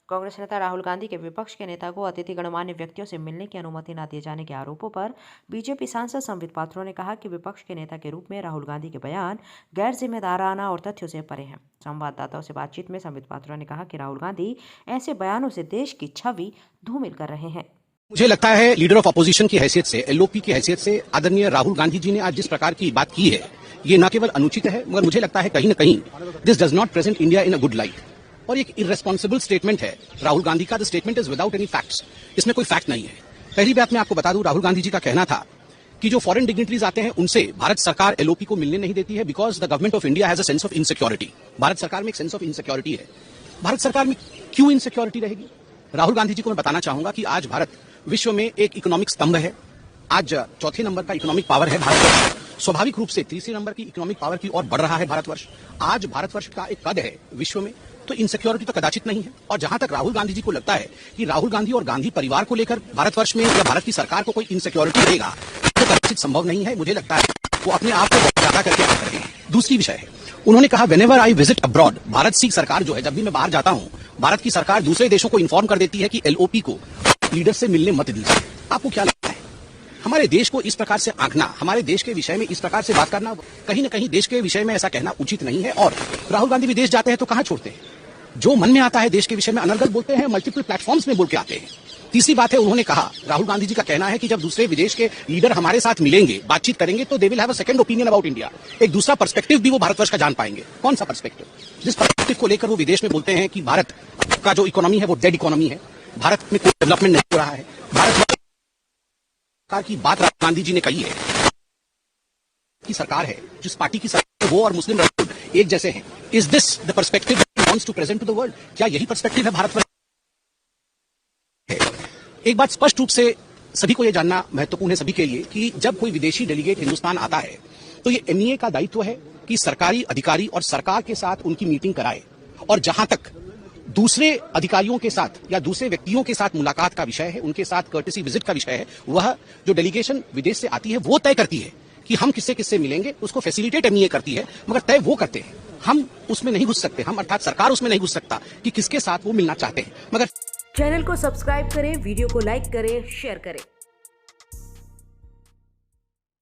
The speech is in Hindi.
कांग्रेस नेता राहुल गांधी के विपक्ष के नेता को अतिथि गणमान्य व्यक्तियों से मिलने की अनुमति न दिए जाने के आरोपों पर बीजेपी सांसद संबित पात्रा ने कहा कि विपक्ष के नेता के रूप में राहुल गांधी के बयान गैर जिम्मेदाराना और तथ्यों से परे हैं। संवाददाताओं से बातचीत में संबित पात्रा ने कहा कि राहुल गांधी ऐसे बयानों से देश की छवि धूमिल कर रहे हैं। मुझे लगता है लीडर ऑफ अपोजिशन की हैसियत से, एलओपी की हैसियत से आदरणीय राहुल गांधी जी ने आज जिस प्रकार की बात की है, ये न केवल अनुचित है, मगर मुझे लगता है कहीं न कहीं this does not present India in a good light. और एक इररेस्पॉन्सिबल स्टेटमेंट है राहुल गांधी का। The statement is without any facts. इसमें कोई फैक्ट नहीं है। पहली बात मैं आपको बता दूं, राहुल गांधी जी का कहना था कि जो फॉरेन डिग्निटरीज आते हैं उनसे भारत सरकार एलओपी को मिलने नहीं देती है because the government of India has a sense of insecurity. Bharat सरकार में एक सेंस ऑफ इनसिक्योरिटी है। भारत सरकार में क्यों इनसिक्योरिटी रहेगी? राहुल गांधी जी को मैं बताना चाहूंगा कि आज भारत विश्व में एक इकोनॉमिक स्तंभ है। आज चौथे नंबर का इकोनॉमिक पावर है भारतवर्ष। स्वाभाविक रूप से तीसरे नंबर की इकोनॉमिक पावर की ओर बढ़ रहा है भारतवर्ष। आज भारतवर्ष का एक कद है विश्व में, तो इनसिक्योरिटी तो कदाचित नहीं है। और जहां तक राहुल गांधी जी को लगता है कि राहुल गांधी और गांधी परिवार को लेकर भारतवर्ष में या भारत की सरकार को कोई इनसिक्योरिटी रहेगा, तो कदाचित संभव नहीं है। मुझे लगता है वो अपने आप को ज्यादा करके आ रहे हैं। दूसरी विषय है, उन्होंने कहा whenever I visit abroad, Bharat की सरकार जो है, जब भी मैं बाहर जाता हूं, भारत की सरकार दूसरे देशों को इन्फॉर्म कर देती है कि एलओपी को लीडर से मिलने मत दीजिए। आपको क्या लगता है? हमारे देश को इस प्रकार से आंकना, हमारे देश के विषय में इस प्रकार से बात करना, कहीं न कहीं देश के विषय में ऐसा कहना उचित नहीं है। और राहुल गांधी विदेश जाते हैं तो कहां छोड़ते हैं? जो मन में आता है देश के विषय में अनर्गल बोलते हैं, मल्टीपल प्लेटफॉर्म्स में बोल के आते हैं। तीसरी बात है, उन्होंने कहा, राहुल गांधी जी का कहना है कि जब दूसरे विदेश के लीडर हमारे साथ मिलेंगे, बातचीत करेंगे, तो they will have a second opinion about India. एक दूसरा पर्सपेक्टिव भी वो भारतवर्ष का जान पाएंगे। कौन सा पर्सपेक्टिव? जिस पर्सपेक्टिव को लेकर वो विदेश में बोलते हैं कि भारत का जो इकोनॉमी है वो डेड इकोनॉमी है, भारत में कोई डेवलपमेंट नहीं हो रहा है, भारत सरकार की बात राहुल गांधी जी ने कही है की सरकार है, जिस पार्टी की सरकार है वो और मुस्लिम राष्ट्र एक जैसे हैं। Is this the perspective wants to present to the world? क्या यही पर्सपेक्टिव है भारतवर्ष? एक बात स्पष्ट रूप से सभी को यह जानना महत्वपूर्ण है, सभी के लिए, कि जब कोई विदेशी डेलीगेट हिंदुस्तान आता है तो ये एनईए का दायित्व है कि सरकारी अधिकारी और सरकार के साथ उनकी मीटिंग कराए। और जहां तक दूसरे अधिकारियों के साथ या दूसरे व्यक्तियों के साथ मुलाकात का विषय है, उनके साथ कर्टेसी विजिट का विषय है, वह जो डेलीगेशन विदेश से आती है वो तय करती है कि हम किससे किससे मिलेंगे। उसको फैसिलिटेट एनईए करती है, मगर तय वो करते हैं। हम उसमें नहीं घुस सकते, हम अर्थात सरकार उसमें नहीं घुस सकता कि किसके साथ वो मिलना चाहते हैं। मगर चैनल को सब्सक्राइब करें, वीडियो को लाइक करें, शेयर करें।